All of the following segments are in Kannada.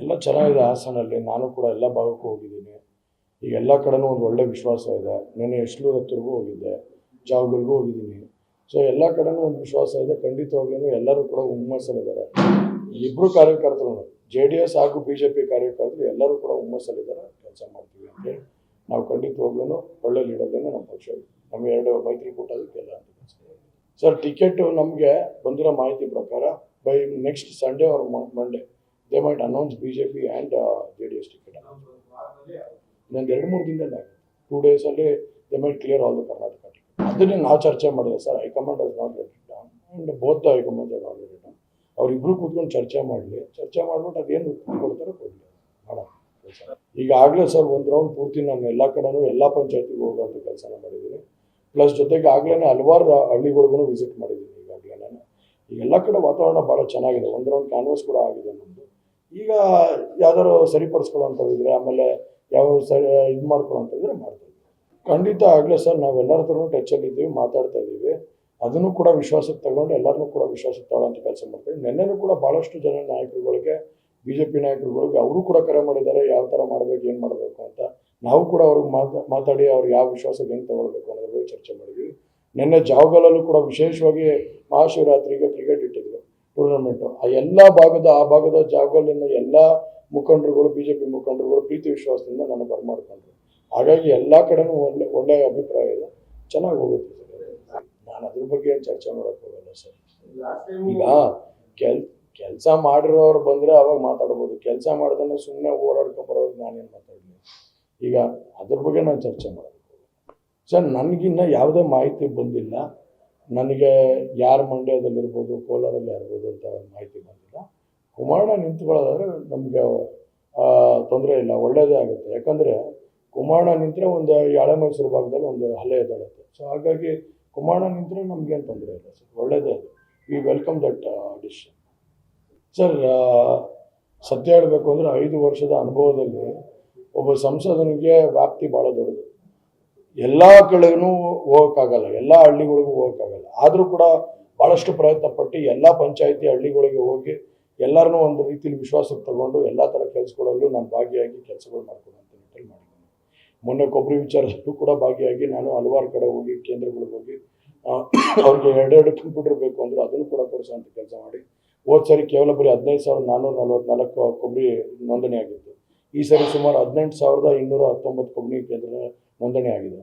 ಎಲ್ಲ ಚೆನ್ನಾಗಿದೆ ಹಾಸನಲ್ಲಿ. ನಾನು ಕೂಡ ಎಲ್ಲ ಭಾಗಕ್ಕೂ ಹೋಗಿದ್ದೀನಿ. ಈಗ ಎಲ್ಲ ಕಡೆನೂ ಒಂದು ಒಳ್ಳೆ ವಿಶ್ವಾಸ ಇದೆ. ನೆನ್ನೆ ಯಶ್ಲೂರ್ ಹತ್ರಗೂ ಹೋಗಿದ್ದೆ, ಜಾವಗಲ್ಗೂ ಹೋಗಿದ್ದೀನಿ. ಸೊ ಎಲ್ಲ ಕಡೆನೂ ಒಂದು ವಿಶ್ವಾಸ ಇದೆ. ಖಂಡಿತವಾಗ್ಲೂ ಎಲ್ಲರೂ ಕೂಡ ಹುಮ್ಮಸ್ಸಲ್ಲಿದ್ದಾರೆ. ಇಬ್ಬರು ಕಾರ್ಯಕರ್ತರು JDS ಹಾಗೂ BJP ಕಾರ್ಯಕರ್ತರು ಎಲ್ಲರೂ ಕೂಡ ಹುಮ್ಮಸ್ಸಲ್ಲಿದ್ದಾರೆ. ಕೆಲಸ ಮಾಡ್ತೀವಿ ಅಂತೇಳಿ ನಾವು ಖಂಡಿತವಾಗ್ಲೂ ಒಳ್ಳೆ ಲೀಡರ್ಲೇನೆ ನಮ್ಮ ಪಕ್ಷ ನಮ್ಮ ಎರಡು ಮೈತ್ರಿಕೂಟದಕ್ಕೆ ಎಲ್ಲ ಅಂತ ಸರ್. ಟಿಕೆಟ್ ನಮಗೆ ಬಂದಿರೋ ಮಾಹಿತಿ ಪ್ರಕಾರ by next Sunday or Monday they might announce BJP and JDS ticket. ಇನ್ನೊಂದು 2-3 ದಿನದಲ್ಲಿ ಆಗುತ್ತೆ. 2 ಡೇಸಲ್ಲಿ they might clear all the Karnataka ticket. ಅದನ್ನೇ ನಾವು ಚರ್ಚೆ ಮಾಡಿದೆ sir. High command has not let it down and both the high command has not let it down. ಅವರಿಬ್ಬರು ಕೂತ್ಕೊಂಡು ಚರ್ಚೆ ಮಾಡಲಿ. ಚರ್ಚೆ ಮಾಡ್ಬಿಟ್ಟು ಅದೇನು ಕೊಡ್ತಾರೋ ಕೊಡಲಿ ಮಾಡೋಣ ಕೆಲಸ. ಈಗಾಗಲೇ ಸರ್ ಒಂದು ರೌಂಡ್ ಪೂರ್ತಿ ನಾನು ಎಲ್ಲ ಕಡೆನೂ ಎಲ್ಲ ಪಂಚಾಯತಿಗೆ ಹೋಗೋಂಥ ಕೆಲಸನ ಮಾಡಿದ್ದೀನಿ. ಪ್ಲಸ್ ಜೊತೆಗೆ ಆಗಲೇ ಹಲವಾರು ಹಳ್ಳಿಗಳಿಗೂ ವಿಸಿಟ್ ಮಾಡಿದ್ದೀನಿ. ಈಗಾಗಲೇ ನಾನು ಈಗ ಎಲ್ಲ ಕಡೆ ವಾತಾವರಣ ಭಾಳ ಚೆನ್ನಾಗಿದೆ. ಒಂದು ರೌಂಡ್ ಕ್ಯಾನ್ವಾಸ್ ಕೂಡ ಆಗಿದೆ ನಮ್ಮದು. ಈಗ ಯಾವ್ದಾದ್ರು ಸರಿಪಡಿಸ್ಕೊಳ್ಳೋಂಥದ್ದಿದ್ರೆ ಆಮೇಲೆ ಯಾವ ಸರಿ ಇದು ಮಾಡ್ಕೊಳ್ಳೋಂಥದ್ದಿದ್ರೆ ಮಾಡ್ತಾ ಇದ್ದೀವಿ. ಖಂಡಿತ ಆಗಲೇ ಸರ್ ನಾವೆಲ್ಲರ ಹತ್ರನೂ ಟಚ್ಚಲ್ಲಿದ್ದೀವಿ, ಮಾತಾಡ್ತಾ ಇದ್ದೀವಿ. ಅದನ್ನು ಕೂಡ ವಿಶ್ವಾಸಕ್ಕೆ ತಗೊಂಡು ಎಲ್ಲರನ್ನೂ ಕೂಡ ವಿಶ್ವಾಸಕ್ಕೆ ತಗೊಳ್ಳೋಂಥ ಕೆಲಸ ಮಾಡ್ತೀವಿ. ನಿನ್ನೆನೂ ಕೂಡ ಭಾಳಷ್ಟು ಜನ ನಾಯಕರುಗಳಿಗೆ BJP ನಾಯಕರುಗಳಿಗೆ ಅವರು ಕೂಡ ಕರೆ ಮಾಡಿದ್ದಾರೆ, ಯಾವ ಥರ ಮಾಡಬೇಕು ಏನು ಮಾಡಬೇಕು ಅಂತ. ನಾವು ಕೂಡ ಅವ್ರಿಗೆ ಮಾತಾಡಿ ಅವ್ರಿಗೆ ಯಾವ ವಿಶ್ವಾಸಕ್ಕೆ ಹೆಂಗೆ ತಗೊಳ್ಬೇಕು ಅನ್ನೋದ್ರ ಬಗ್ಗೆ ಚರ್ಚೆ ಮಾಡಿದ್ವಿ. ನಿನ್ನೆ ಜಾವಗಲಲ್ಲೂ ಕೂಡ ವಿಶೇಷವಾಗಿ ಮಹಾಶಿವರಾತ್ರಿಗೆ ಕ್ರಿಕೆಟ್ ಇಟ್ಟಿದ್ರು ಟೂರ್ನಮೆಂಟು. ಆ ಭಾಗದ ಜಾವಗಲ್ಲಿನ ಎಲ್ಲ ಮುಖಂಡರುಗಳು BJP ಮುಖಂಡರುಗಳು ಪ್ರೀತಿ ವಿಶ್ವಾಸದಿಂದ ನಾನು ಬರಮಾಡ್ಕೊಂಡ್ರು. ಹಾಗಾಗಿ ಎಲ್ಲ ಕಡೆನೂ ಒಳ್ಳೆಯ ಅಭಿಪ್ರಾಯ ಇದೆ, ಚೆನ್ನಾಗಿ ಹೋಗುತ್ತೆ ಸರ್. ನಾನು ಅದ್ರ ಬಗ್ಗೆ ಏನು ಚರ್ಚೆ ಮಾಡೋಕ್ಕೆ ಹೋಗಲ್ಲ ಸರ್. ಈಗ ಕೆಲಸ ಮಾಡಿರೋರು ಬಂದರೆ ಅವಾಗ ಮಾತಾಡ್ಬೋದು. ಕೆಲಸ ಮಾಡ್ದೇ ಸುಮ್ಮನೆ ಓಡಾಡ್ಕೊಂಬರೋದು ನಾನೇನು ಮಾತಾಡಲಿ. ಈಗ ಅದ್ರ ಬಗ್ಗೆ ನಾನು ಚರ್ಚೆ ಮಾಡೋದು ಸರ್. ನನಗಿನ್ನ ಯಾವುದೇ ಮಾಹಿತಿ ಬಂದಿಲ್ಲ. ನನಗೆ ಯಾರು ಮಂಡ್ಯದಲ್ಲಿರ್ಬೋದು, ಕೋಲಾರಲ್ಲಿ ಇರ್ಬೋದು ಅಂತ ಮಾಹಿತಿ ಬಂದಿಲ್ಲ. ಕುಮಾರಣ್ಣ ನಿಂತ್ಕೊಳ್ಳೋದಾದ್ರೆ ನಮಗೆ ತೊಂದರೆ ಇಲ್ಲ, ಒಳ್ಳೆಯದೇ ಆಗುತ್ತೆ. ಯಾಕಂದರೆ ಕುಮಾರಣ್ಣ ನಿಂತರೆ ಒಂದು ಹಳೆ ಮೈಸೂರು ಭಾಗದಲ್ಲಿ ಒಂದು ಹಲ್ಲೆ ಎದ್ದೇಳುತ್ತೆ. ಸೊ ಹಾಗಾಗಿ ಕುಮಾರಣ್ಣ ನಿಂತರೆ ನಮಗೇನು ತೊಂದರೆ ಇಲ್ಲ ಸರ್, ಒಳ್ಳೆಯದೇ ಅದು. V welcome that decision sir. ಸತ್ಯ ಹೇಳಬೇಕು ಅಂದರೆ 5 ವರ್ಷದ ಅನುಭವದಲ್ಲಿ ಒಬ್ಬ ಸಂಸದನಿಗೆ ವ್ಯಾಪ್ತಿ ಭಾಳ ದೊಡ್ಡದು. ಎಲ್ಲ ಕಡೆಗೂ ಹೋಗೋಕ್ಕಾಗಲ್ಲ, ಎಲ್ಲ ಹಳ್ಳಿಗಳಿಗೂ ಹೋಗೋಕ್ಕಾಗಲ್ಲ. ಆದರೂ ಕೂಡ ಭಾಳಷ್ಟು ಪ್ರಯತ್ನ ಪಟ್ಟು ಎಲ್ಲ ಪಂಚಾಯಿತಿ ಹಳ್ಳಿಗಳಿಗೆ ಹೋಗಿ ಎಲ್ಲರನ್ನೂ ಒಂದು ರೀತಿಯಲ್ಲಿ ವಿಶ್ವಾಸಕ್ಕೆ ತಗೊಂಡು ಎಲ್ಲ ಥರ ಕೆಲಸಗಳಲ್ಲೂ ನಾನು ಭಾಗಿಯಾಗಿ ಕೆಲಸಗಳು ಮಾಡ್ಕೊಡೋಂಥ ನಿಟ್ಟಲ್ಲಿ ಮಾಡಿದ್ದೀನಿ. ಮೊನ್ನೆ ಕೊಬ್ಬರಿ ವಿಚಾರದಲ್ಲೂ ಕೂಡ ಭಾಗಿಯಾಗಿ ನಾನು ಹಲವಾರು ಕಡೆ ಹೋಗಿ ಕೇಂದ್ರಗಳಿಗೆ ಹೋಗಿ ಅವ್ರಿಗೆ 2 ಕಂಪ್ಯೂಟರ್ ಬೇಕು ಅಂದರೆ ಅದನ್ನು ಕೂಡ ಕೊಡಿಸೋಂಥ ಕೆಲಸ ಮಾಡಿ. ಹೋದ ಸರಿ ಕೇವಲ ಬರೀ 15,444 ಕೊಬ್ಬರಿ ನೋಂದಣಿ ಆಗಿತ್ತು. ಈ ಸರಿ ಸುಮಾರು 18,219 ಕೊಬ್ಬರಿ ಕೇಂದ್ರ ನೋಂದಣಿ ಆಗಿದೆ.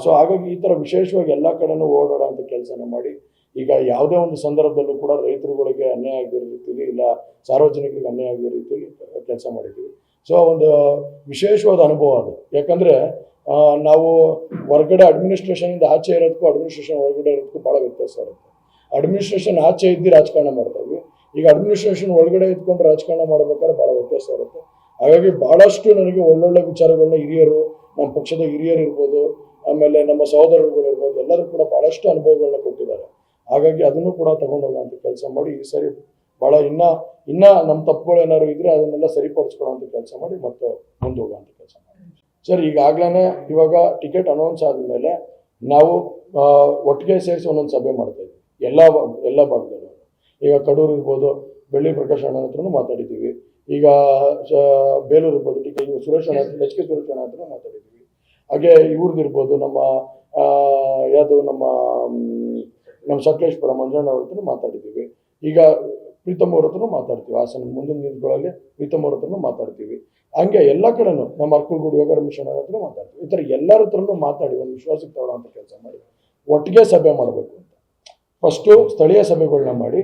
ಸೊ ಹಾಗಾಗಿ ಈ ಥರ ವಿಶೇಷವಾಗಿ ಎಲ್ಲ ಕಡೆನೂ ಓಡಾಡೋಂಥ ಕೆಲಸನ ಮಾಡಿ ಈಗ ಯಾವುದೇ ಒಂದು ಸಂದರ್ಭದಲ್ಲೂ ಕೂಡ ರೈತರುಗಳಿಗೆ ಅನ್ಯಾಯ ಆಗದಿರೋ ರೀತಿಯಲ್ಲಿ ಇಲ್ಲ ಸಾರ್ವಜನಿಕರಿಗೆ ಅನ್ಯಾಯ ಆಗದಿರೋ ರೀತಿಯಲ್ಲಿ ಕೆಲಸ ಮಾಡಿದ್ದೀವಿ. ಸೊ ಒಂದು ವಿಶೇಷವಾದ ಅನುಭವ ಅದು. ಯಾಕಂದರೆ ನಾವು ಹೊರಗಡೆ ಅಡ್ಮಿನಿಸ್ಟ್ರೇಷನಿಂದ ಆಚೆ ಇರೋದಕ್ಕೂ ಅಡ್ಮಿನಿಸ್ಟ್ರೇಷನ್ ಒಳಗಡೆ ಇರೋದಕ್ಕೂ ಭಾಳ ವ್ಯತ್ಯಾಸ ಇರುತ್ತೆ. ಅಡ್ಮಿನಿಸ್ಟ್ರೇಷನ್ ಆಚೆ ಇದ್ದು ರಾಜಕಾರಣ ಮಾಡ್ತಾಯಿದ್ವಿ. ಈಗ ಅಡ್ಮಿನಿಸ್ಟ್ರೇಷನ್ ಒಳಗಡೆ ಇದ್ಕೊಂಡು ರಾಜಕಾರಣ ಮಾಡಬೇಕಾದ್ರೆ ಭಾಳ ವ್ಯತ್ಯಾಸ ಇರುತ್ತೆ. ಹಾಗಾಗಿ ಭಾಳಷ್ಟು ನನಗೆ ಒಳ್ಳೊಳ್ಳೆ ವಿಚಾರಗಳನ್ನ ಹಿರಿಯರು, ನಮ್ಮ ಪಕ್ಷದ ಹಿರಿಯರು ಇರ್ಬೋದು, ಆಮೇಲೆ ನಮ್ಮ ಸಹೋದರರುಗಳಿರ್ಬೋದು, ಎಲ್ಲರೂ ಕೂಡ ಭಾಳಷ್ಟು ಅನುಭವಗಳನ್ನ ಕೊಟ್ಟಿದ್ದಾರೆ. ಹಾಗಾಗಿ ಅದನ್ನು ಕೂಡ ತಗೊಂಡೋಗೋಂಥ ಕೆಲಸ ಮಾಡಿ ಈ ಸರಿ ಭಾಳ ಇನ್ನೂ ನಮ್ಮ ತಪ್ಪುಗಳು ಏನಾದ್ರು ಇದ್ದರೆ ಅದನ್ನೆಲ್ಲ ಸರಿಪಡಿಸ್ಕೊಳ್ಳೋಂಥ ಕೆಲಸ ಮಾಡಿ ಮತ್ತು ಮುಂದೆ ಹೋಗೋಂಥ ಕೆಲಸ ಮಾಡಿ ಸರ್. ಈಗಾಗಲೇ ಇವಾಗ ಟಿಕೆಟ್ ಅನೌನ್ಸ್ ಆದಮೇಲೆ ನಾವು ಒಟ್ಟಿಗೆ ಸೇರಿಸಿ ಒಂದೊಂದು ಸಭೆ ಮಾಡ್ತಾಯಿದ್ವಿ ಎಲ್ಲ ಭಾಗದಲ್ಲೂ. ಈಗ ಕಡೂರು ಇರ್ಬೋದು, ಬೆಳ್ಳಿ ಪ್ರಕಾಶ್ ಅಣ್ಣ ಹತ್ರನೂ ಮಾತಾಡಿದ್ದೀವಿ. ಈಗ ಬೇಲೂರು ಇರ್ಬೋದು, ಟಿಕೆಟ್ ಸುರೇಶ್ ಅಣ್ಣ HK ಸುರೇಶ್ ಅಣ್ಣ ಹತ್ರ ಮಾತಾಡಿದ್ದೀವಿ. ಹಾಗೆ ಇವ್ರದ್ದಿರ್ಬೋದು, ನಮ್ಮ ಸಕಲೇಶ್ಪುರ ಮಂಜಣ್ಣ ಅವ್ರ ಹತ್ರ ಮಾತಾಡಿದ್ದೀವಿ. ಈಗ ಪ್ರೀತಮ್ ಅವ್ರ ಹತ್ರನೂ ಮಾತಾಡ್ತೀವಿ. ಹಾಸನ ಮುಂದಿನ ದಿನಗಳಲ್ಲಿ ಪ್ರೀತಮ್ ಅವ್ರ ಹತ್ರನೂ ಮಾತಾಡ್ತೀವಿ. ಹಂಗೆ ಎಲ್ಲ ಕಡೆನೂ ನಮ್ಮ ಅರ್ಕಲ್ಗೂಡು ಯೋಗ ಮಿಷನ್ ಹತ್ರ ಮಾತಾಡ್ತೀವಿ. ಈ ಥರ ಎಲ್ಲರ ಹತ್ರನೂ ಮಾತಾಡಿ ಒಂದು ವಿಶ್ವಾಸಕ್ಕೆ ತಗೊಳ್ಳೋಂಥ ಕೆಲಸ ಮಾಡಿ ಒಟ್ಟಿಗೆ ಸಭೆ ಮಾಡಬೇಕು ಅಂತ. ಫಸ್ಟು ಸ್ಥಳೀಯ ಸಭೆಗಳನ್ನ ಮಾಡಿ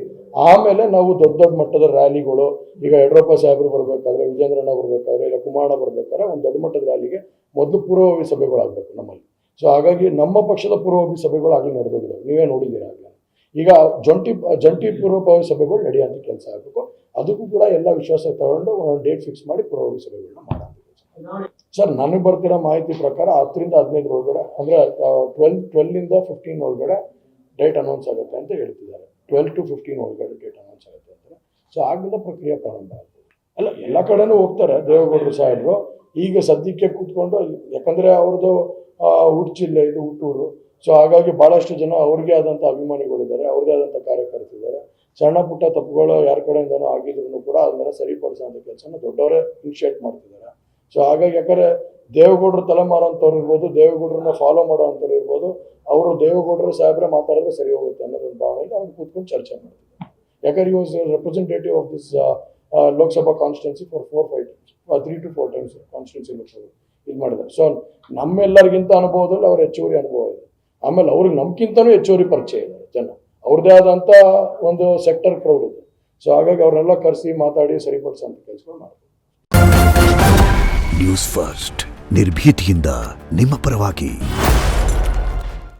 ಆಮೇಲೆ ನಾವು ದೊಡ್ಡ ಮಟ್ಟದ ರ್ಯಾಲಿಗಳು, ಈಗ ಯಡಿಯೂರಪ್ಪ ಸಾಹೇಬರು ಬರಬೇಕಾದ್ರೆ, ವಿಜೇಂದ್ರಣ್ಣ ಬರಬೇಕಾದ್ರೆ, ಇಲ್ಲ ಕುಮಾರಣ್ಣ ಬರಬೇಕಾದ್ರೆ ಒಂದು ದೊಡ್ಡ ಮಟ್ಟದ ರ್ಯಾಲಿಗೆ ಮೊದಲು ಪೂರ್ವಭಾವಿ ಸಭೆಗಳಾಗಬೇಕು ನಮ್ಮಲ್ಲಿ. ಸೊ ಹಾಗಾಗಿ ನಮ್ಮ ಪಕ್ಷದ ಪೂರ್ವಭಾವಿ ಸಭೆಗಳು ಆಗಲಿ ನಡೆದೋಗಿದ್ದಾವೆ, ನೀವೇ ನೋಡಿದ್ದೀರಾ ಆಗಲೇ. ಈಗ ಜಂಟಿ ಪೂರ್ವಭಾವಿ ಸಭೆಗಳು ನಡೆಯೋಂಥ ಕೆಲಸ ಆಗಬೇಕು. ಅದಕ್ಕೂ ಕೂಡ ಎಲ್ಲ ವಿಶ್ವಾಸ ತಗೊಂಡು ಒಂದು ಡೇಟ್ ಫಿಕ್ಸ್ ಮಾಡಿ ಪೂರ್ವಭಾವಿ ಸಭೆಗಳನ್ನ ಮಾಡೋಂಥ ಕೆಲಸ ಸರ್. ನನಗೆ ಬರ್ತಿರೋ ಮಾಹಿತಿ ಪ್ರಕಾರ 10ರಿಂದ 15 ಒಳಗಡೆ, ಅಂದರೆ 12ರಿಂದ 15 ಒಳಗಡೆ ಡೇಟ್ ಅನೌನ್ಸ್ ಆಗುತ್ತೆ ಅಂತ ಹೇಳ್ತಿದ್ದಾರೆ. 12 to 15 ಒಳಗಡೆ ಡೇಟ್ ಅನೌನ್ಸ್ ಆಗುತ್ತೆ ಅಂತಾರೆ. ಸೊ ಆಗಿಂದ ಪ್ರಕ್ರಿಯೆ ಪ್ರಾರಂಭ ಆಗ್ತದೆ. ಅಲ್ಲ, ಎಲ್ಲ ಕಡೆನೂ ಹೋಗ್ತಾರೆ ದೇವೇಗೌಡರು ಸಾಹೇಬರು. ಈಗ ಸದ್ಯಕ್ಕೆ ಕೂತ್ಕೊಂಡು, ಯಾಕಂದರೆ ಅವ್ರದ್ದು ಹುಟ್ಟು ಜಿಲ್ಲೆ ಇದು ಹುಟ್ಟೂರು, ಸೊ ಹಾಗಾಗಿ ಭಾಳಷ್ಟು ಜನ ಅವ್ರಿಗೆ ಆದಂಥ ಅಭಿಮಾನಿಗಳಿದ್ದಾರೆ, ಅವ್ರದೇ ಆದಂಥ ಕಾರ್ಯಕರ್ತರಿದ್ದಾರೆ. ಸಣ್ಣ ಪುಟ್ಟ ತಪ್ಪುಗಳು ಯಾರ ಕಡೆಯಿಂದನೂ ಆಗಿದ್ರು ಕೂಡ ಅದನ್ನೆಲ್ಲ ಸರಿಪಡಿಸೋಂಥ ಕೆಲಸನ ದೊಡ್ಡವರೇ ಇನಿಷಿಯೇಟ್ ಮಾಡ್ತಿದ್ದಾರೆ. ಸೊ ಹಾಗಾಗಿ ಯಾಕಂದರೆ ದೇವೇಗೌಡರು ತಲೆಮಾರು ಅಂತವ್ರು ಇರ್ಬೋದು, ದೇವೇಗೌಡರನ್ನ ಫಾಲೋ ಮಾಡೋ ಅಂಥವ್ರು ಇರ್ಬೋದು, ಅವರು ದೇವೇಗೌಡರು ಸಾಹೇಬ್ರೆ ಮಾತಾಡಿದ್ರೆ ಸರಿ ಹೋಗುತ್ತೆ ಅನ್ನೋದೊಂದು ಭಾವನೆಯಲ್ಲಿ ಅವ್ರು ಕೂತ್ಕೊಂಡು ಚರ್ಚೆ ಮಾಡ್ತಿದ್ದಾರೆ. ಯಾಕಂದ್ರೆ ಈ was representative of this Lok Sabha constituency for 3 to 4 times constituency ಲೋಕಸಭೆ ಇದು ಮಾಡಿದ್ದಾರೆ. ಸೊ ನಮ್ಮೆಲ್ಲರಿಗಿಂತ ಅನುಭವದಲ್ಲಿ ಅವ್ರ ಹೆಚ್ಚುವರಿ ಅನುಭವ ಇದೆ. ಆಮೇಲೆ ಅವ್ರಿಗೆ ನಮ್ಗಿಂತನೂ ಹೆಚ್ಚುವರಿ ಪರಿಚಯ ಇದೆ ಜನ, ಅವ್ರದ್ದೇ ಆದಂಥ ಒಂದು ಸೆಕ್ಟರ್ ಕ್ರೌಡ್ ಇದೆ. ಸೊ ಹಾಗಾಗಿ ಅವ್ರನ್ನೆಲ್ಲ ಕರೆಸಿ ಮಾತಾಡಿ ಸರಿಪಡಿಸೋಂಥ ಕೆಲಸಗಳು ಮಾಡ್ತಾರೆ. ನ್ಯೂಸ್ ಫಸ್ಟ್ ನಿರ್ಭೀತಿಯಿಂದ ನಿಮ್ಮ ಪರವಾಗಿ.